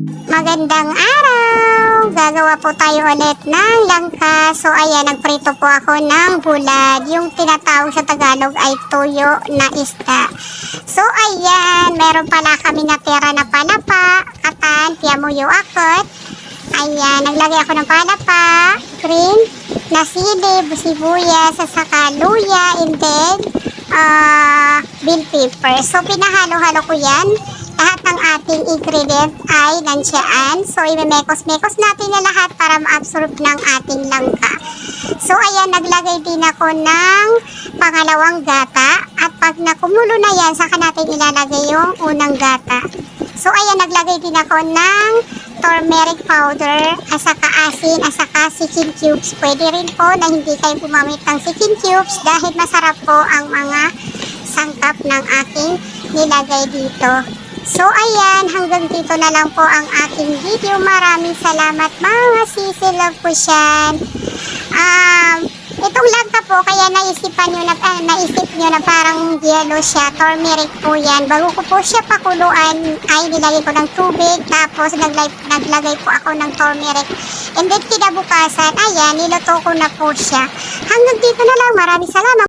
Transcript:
Magandang araw! Gagawa po tayo ulit ng langka. So ayan, nagprito po ako ng bulad. Yung tinatawag sa Tagalog ay tuyo na isda. So ayan, meron pala kami natira na palapa, katan, piamuyo akot. Ayan, naglagay ako ng palapa, green, na sili, sibuyas, saka luya, and then bell pepper. So pinahalo-halo ko yan. Lahat ng ating ingredient ay nansyaan. So, imemekos-mekos natin na lahat para ma-absorb ng ating langka. So, ayan, naglagay din ako ng pangalawang gata. At pag nakumulo na yan, saka natin ilalagay yung unang gata. So, ayan, naglagay din ako ng turmeric powder, asaka asin, asaka chicken cubes. Pwede rin po na hindi kayo gumamit ng chicken cubes dahil masarap po ang mga sangkap ng aking nilagay dito. So ayan, hanggang dito na lang po ang aking video. Maraming salamat mga sisi, love ko siyan. Itong langka po, kaya naisip nyo na parang yellow siya, turmeric po yan. Bago ko po siya pakuluan, ay nilagay ko ng tubig, tapos naglagay po ako ng turmeric. And then kinabukasan, ayan, niluto ko na po siya. Hanggang dito na lang, maraming salamat.